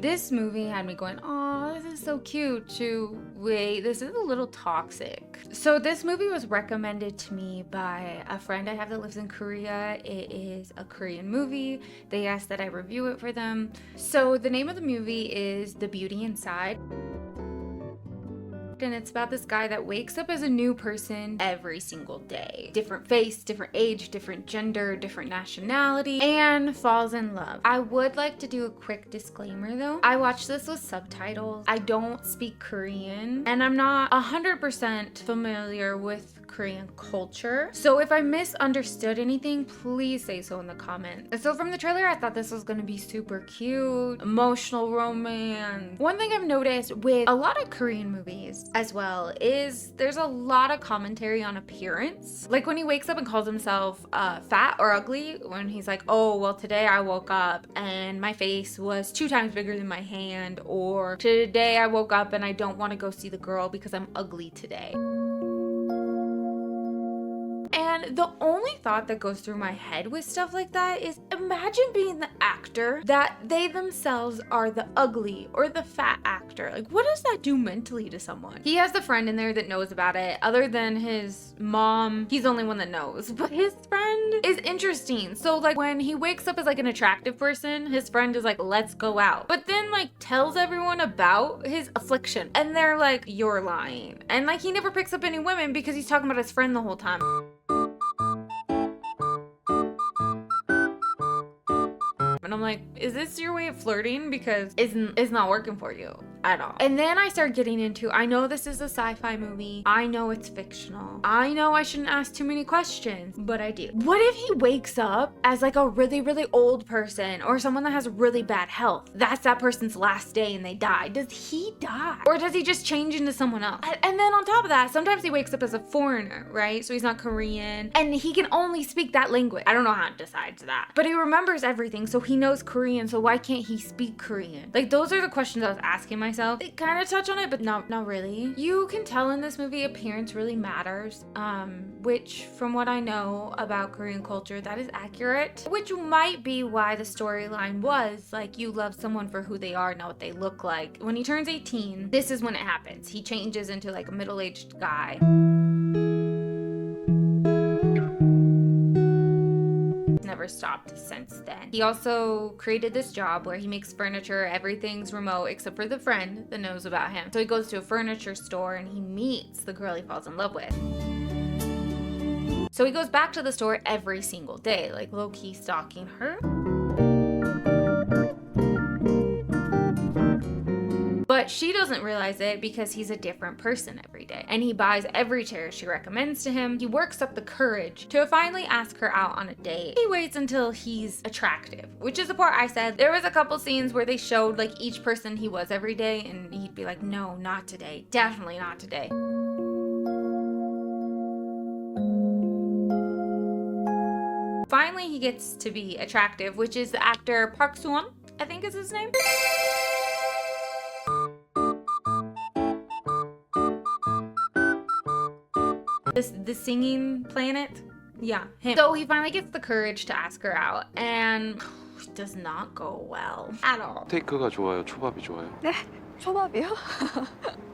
This movie had me going, oh, this is so cute, to wait, this is a little toxic. So this movie was recommended to me by a friend I have that lives in Korea. It is a Korean movie. They asked that I review it for them. So the name of the movie is The Beauty Inside. And it's about this guy that wakes up as a new person every single day. Different face, different age, different gender, different nationality, and falls in love. I would like to do a quick disclaimer though. I watched this with subtitles. I don't speak Korean, and I'm not 100% familiar with Korean culture. So if I misunderstood anything, please say so in the comments. And so from the trailer, I thought this was gonna be super cute, emotional romance. One thing I've noticed with a lot of Korean movies as well is there's a lot of commentary on appearance. Like when he wakes up and calls himself fat or ugly, when he's like, oh, well, today I woke up and my face was 2 times bigger than my hand, or today I woke up and I don't want to go see the girl because I'm ugly today. And the only thought that goes through my head with stuff like that is, imagine being the actor that they themselves are the ugly or the fat actor. Like, what does that do mentally to someone? He has the friend in there that knows about it. Other than his mom, he's the only one that knows. But his friend is interesting. So like when he wakes up as like an attractive person, his friend is like, let's go out. But then like tells everyone about his affliction. And they're like, you're lying. And like he never picks up any women because he's talking about his friend the whole time. And I'm like, is this your way of flirting? Because it's not working for you at all. And then I start getting into, I know this is a sci-fi movie. I know it's fictional. I know I shouldn't ask too many questions, but I do. What if he wakes up as like a really, really old person or someone that has really bad health? That's that person's last day and they die. Does he die? Or does he just change into someone else? And then on top of that, sometimes he wakes up as a foreigner, right? So he's not Korean and he can only speak that language. I don't know how it decides that, but he remembers everything. So he knows Korean, so why can't he speak Korean? Like, those are the questions I was asking myself. They kind of touch on it, but not really. You can tell in this movie appearance really matters, which from what I know about Korean culture, that is accurate, which might be why the storyline was like, you love someone for who they are, not what they look like. When he turns 18, this is when it happens. He changes into like a middle-aged guy. Never stopped since then. He also created this job where he makes furniture. Everything's remote except for the friend that knows about him. So he goes to a furniture store and he meets the girl he falls in love with. So he goes back to the store every single day, like low-key stalking her. But she doesn't realize it because he's a different person every day. And he buys every chair she recommends to him. He works up the courage to finally ask her out on a date. He waits until he's attractive, which is the part I said. There was a couple scenes where they showed like each person he was every day and he'd be like, no, not today. Definitely not today. Finally, he gets to be attractive, which is the actor Park Soo-won, I think is his name. The singing planet? Yeah, him. So he finally gets the courage to ask her out, and it does not go well at all. 스테이크가 좋아요? 초밥이 좋아요? 네, 초밥이요?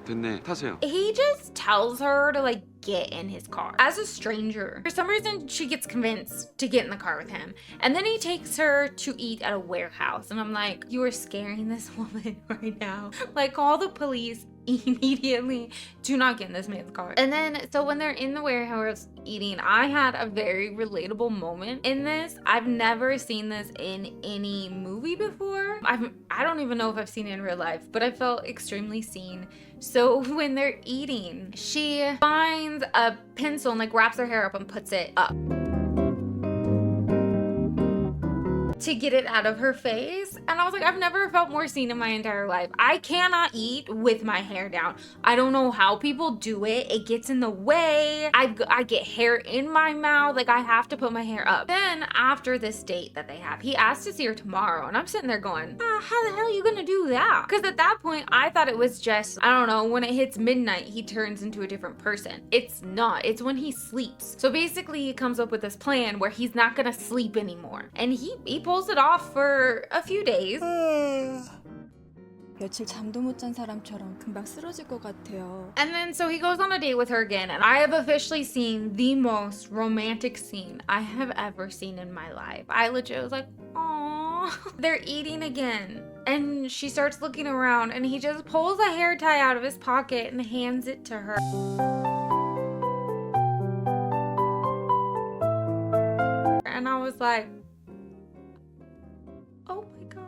됐네, 타세요. He just tells her to like get in his car as a stranger. For some reason, she gets convinced to get in the car with him. And then he takes her to eat at a warehouse. And I'm like, you are scaring this woman right now. Like, call the police immediately. Do not get in this man's car. And then, so when they're in the warehouse eating, I had a very relatable moment in this. I've never seen this in any movie before. I don't even know if I've seen it in real life, but I felt extremely seen. So when they're eating, she finds a pencil and like wraps her hair up and puts it up to get it out of her face. And I was like, I've never felt more seen in my entire life. I cannot eat with my hair down. I don't know how people do it. It gets in the way. I get hair in my mouth. Like, I have to put my hair up. Then after this date that they have, he asked to see her tomorrow. And I'm sitting there going, how the hell are you gonna do that? Because at that point, I thought it was just, I don't know, when it hits midnight, he turns into a different person. It's not. It's when he sleeps. So basically, he comes up with this plan where he's not gonna sleep anymore. And he pulls it off for a few days. 며칠 잠도 못 잔 사람처럼 금방 쓰러질 것 같아요. And then so he goes on a date with her again, and I have officially seen the most romantic scene I have ever seen in my life. I legit was like, aww. They're eating again. And she starts looking around, and he just pulls a hair tie out of his pocket and hands it to her. And I was like, oh my gosh.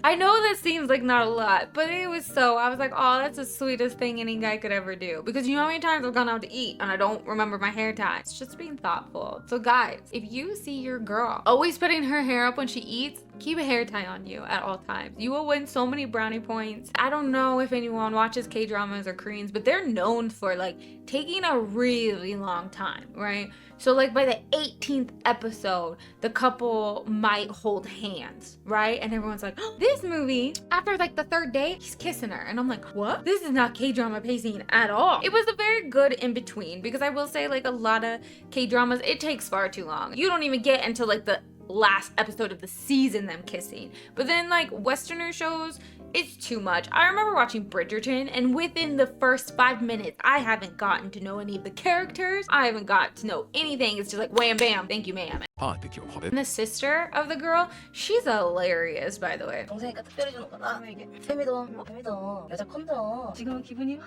I know this seems like not a lot, but it was so, I was like, oh, that's the sweetest thing any guy could ever do. Because you know how many times I've gone out to eat and I don't remember my hair tie? It's just being thoughtful. So guys, if you see your girl always putting her hair up when she eats, keep a hair tie on you at all times. You will win so many brownie points. I don't know if anyone watches K-dramas or Koreans, but they're known for like taking a really long time, right? So like by the 18th episode, the couple might hold hands, right? And everyone's like, oh, this movie, after like the third day, he's kissing her. And I'm like, what? This is not K-drama pacing at all. It was a very good in-between, because I will say like a lot of K-dramas, it takes far too long. You don't even get until like the last episode of the season them kissing. But then like Westerner shows, it's too much. I remember watching Bridgerton, and within the first 5 minutes, I haven't gotten to know any of the characters. I haven't got to know anything. It's just like wham bam, thank you ma'am. And the sister of the girl, she's hilarious, by the way. 동생이니까 특별히 주는 거다. 이게 fem이도 fem이도 여자 컴도 지금은 기분이 막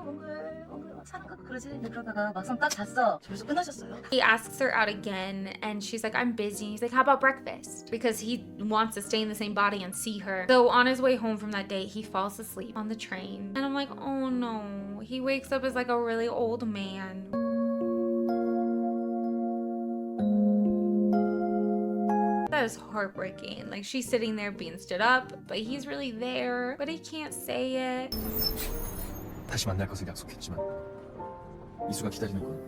엉글 사는 거 그러지. 근데 그러다가 막상 딱 잤어. 벌써 끝나셨어요. He asks her out again, and she's like, I'm busy. He's like, how about breakfast? Because he wants to stay in the same body and see her. So on his way home from that date, he falls asleep on the train. And I'm like, oh no. He wakes up as like a really old man. That is heartbreaking. Like, she's sitting there being stood up, but he's really there, but he can't say it. 다시 만날 것을 약속했지만 이수가 기다리는 건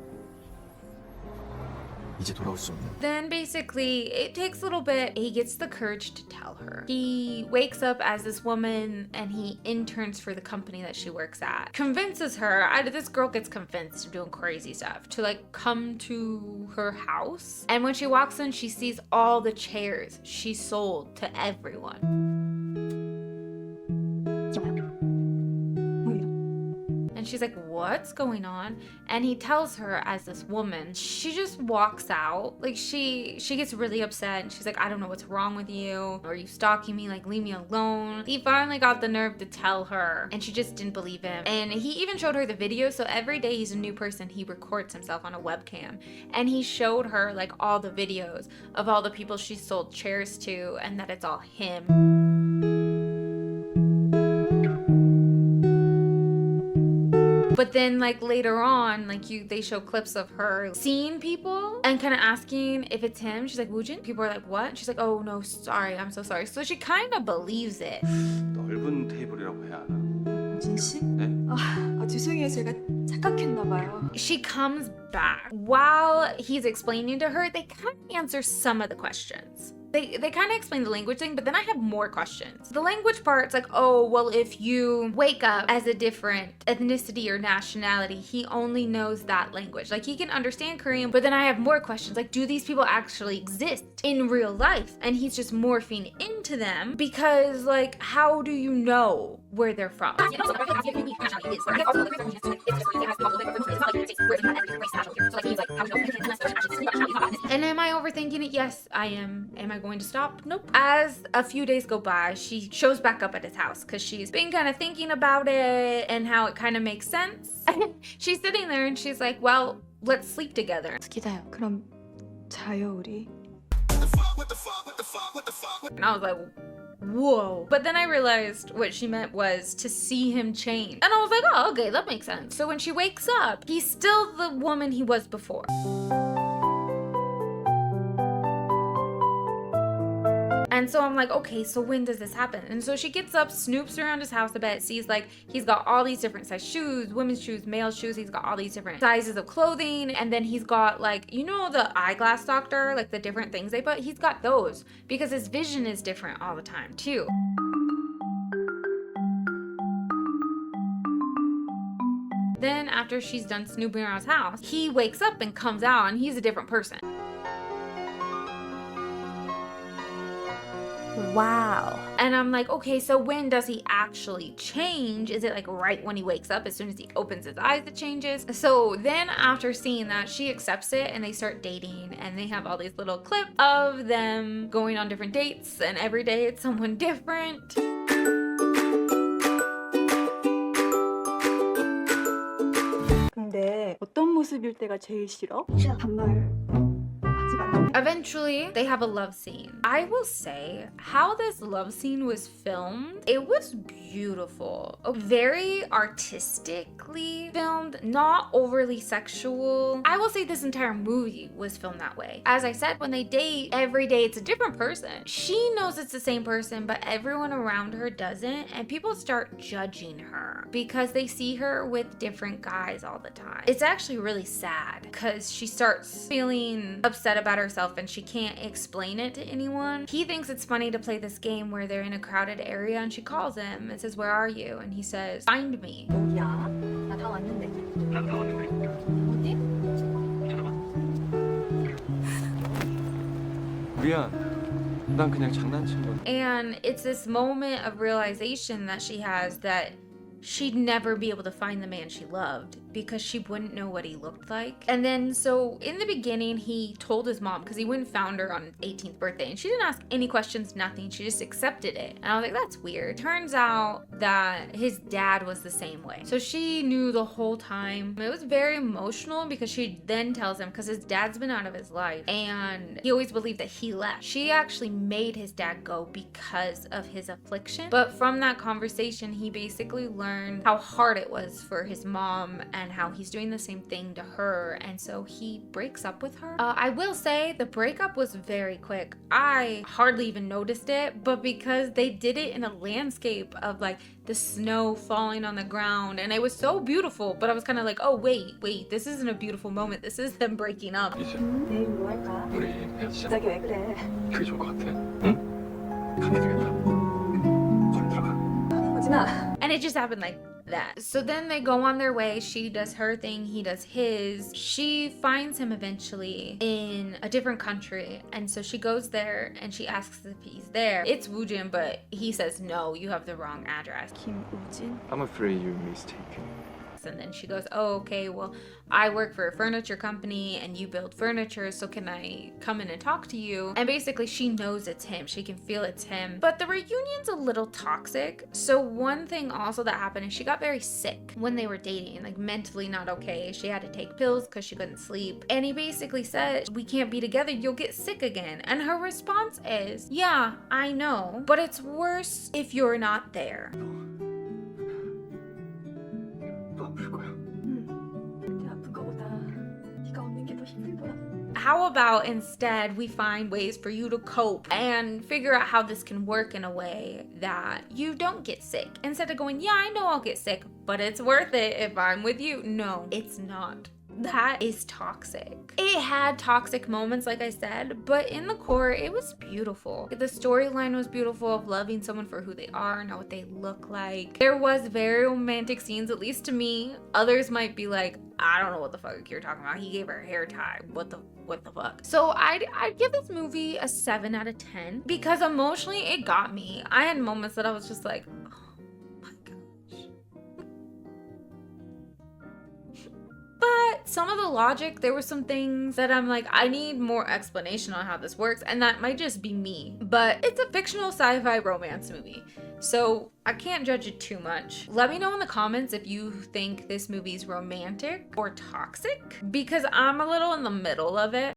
이제 돌아올 수 없는. Then basically, it takes a little bit. He gets the courage to tell her. He wakes up as this woman, and he interns for the company that she works at. Convinces her, this girl gets convinced of doing crazy stuff, to like come to her house. And when she walks in, she sees all the chairs she sold to everyone. And she's like, what's going on? And he tells her, as this woman, she just walks out. Like, she gets really upset, and she's like, I don't know what's wrong with you. Are you stalking me? Like, leave me alone. He finally got the nerve to tell her, and she just didn't believe him. And he even showed her the video. So every day he's a new person, he records himself on a webcam. And he showed her like all the videos of all the people she sold chairs to, and that it's all him. But then like later on, like they show clips of her seeing people and kind of asking if it's him. She's like, Woojin? People are like, what? And she's like, oh no, sorry, I'm so sorry. So she kind of believes it. 넓은 테이블이라고 해야 하나? 우진 씨? 네? 죄송해요. 제가 착각했나 봐요. She comes back. While he's explaining to her, they kind of answer some of the questions. They kind of explain the language thing, but then I have more questions. The language part's like, oh, well, if you wake up as a different ethnicity or nationality, he only knows that language. Like, he can understand Korean, but then I have more questions. Like, do these people actually exist in real life? And he's just morphing into them because, like, how do you know where they're from? And am I overthinking it? Yes, I am. Am I going to stop? Nope. As a few days go by, she shows back up at his house because she's been kind of thinking about it and how it kind of makes sense. She's sitting there and she's like, well, let's sleep together. 기다려. 그럼 자요 우리. And I was like, whoa. But then I realized what she meant was to see him change. And I was like, oh, okay, that makes sense. So when she wakes up, he's still the woman he was before. And so I'm like, okay, so when does this happen? And so she gets up, snoops around his house a bit, sees like he's got all these different size shoes, women's shoes, male shoes. He's got all these different sizes of clothing. And then he's got like, you know, the eyeglass doctor, like the different things they put. He's got those because his vision is different all the time too. Then after she's done snooping around his house, he wakes up and comes out and he's a different person. Wow. And I'm like, okay, so when does he actually change? Is it like right when he wakes up? As soon as he opens his eyes, it changes? So then after seeing that, she accepts it and they start dating, and they have all these little clips of them going on different dates, and every day it's someone different. 근데 어떤 모습일 때가 제일 싫어? 싫어. 반말 하지 말라고. Eventually, they have a love scene. I will say how this love scene was filmed, it was beautiful. Very artistically filmed, not overly sexual. I will say this entire movie was filmed that way. As I said, when they date, every day it's a different person. She knows it's the same person, but everyone around her doesn't, and people start judging her because they see her with different guys all the time. It's actually really sad because she starts feeling upset about herself and she can't explain it to anyone. He thinks it's funny to play this game where they're in a crowded area and she calls him and says, "Where are you?" And he says, "Find me." 뭐야? 나 다 왔는데. 난 나왔는데. 어디? 찾아봐. 미안. 난 그냥 장난친 건데. And it's this moment of realization that she has that she'd never be able to find the man she loved because she wouldn't know what he looked like. And then so in the beginning, he told his mom because he went and found her on 18th birthday and she didn't ask any questions, nothing. She just accepted it. And I was like, that's weird. Turns out that his dad was the same way. So she knew the whole time. It was very emotional because she then tells him, because his dad's been out of his life and he always believed that he left. She actually made his dad go because of his affliction. But from that conversation, he basically learned how hard it was for his mom and how he's doing the same thing to her, and so he breaks up with her. I will say the breakup was very quick. I hardly even noticed it, but because they did it in a landscape of like the snow falling on the ground, and it was so beautiful, but I was kind of like, oh wait, this isn't a beautiful moment, this is them breaking up. 이제 내일 뭐 할까? 우리 헤어지자. 갑자기 왜 그래? 그게 좋을 것 같아. 응? 가게 되겠다. 얼른 들어가. 호진아. And it just happened like that. So then they go on their way. She does her thing, he does his. She finds him eventually in a different country, and so she goes there and she asks if he's there. It's Woojin, but he says, no, you have the wrong address. 김우진. I'm afraid you're mistaken. And then she goes, oh, okay, well, I work for a furniture company and you build furniture, so can I come in and talk to you? And basically she knows it's him. She can feel it's him. But the reunion's a little toxic. So one thing also that happened is she got very sick when they were dating, like mentally not okay. She had to take pills because she couldn't sleep. And he basically said, we can't be together, you'll get sick again. And her response is, yeah, I know, but it's worse if you're not there. 또 아플 거야. 네 아픈 거보다 네가 없는 게 더 힘들 거야. How about instead we find ways for you to cope and figure out how this can work in a way that you don't get sick? Instead of going, yeah, I know I'll get sick, but it's worth it if I'm with you. No, it's not. That is toxic. It had toxic moments, like I said, but in the core, it was beautiful. The storyline was beautiful of loving someone for who they are, not what they look like. There was very romantic scenes, at least to me. Others might be like, I don't know what the fuck you're talking about. He gave her a hair tie. What the fuck? So I'd give this movie a 7 out of 10 because emotionally it got me. I had moments that I was just like, but some of the logic, there were some things that I'm like, I need more explanation on how this works, and that might just be me. But it's a fictional sci-fi romance movie, so I can't judge it too much. Let me know in the comments if you think this movie's romantic or toxic, because I'm a little in the middle of it.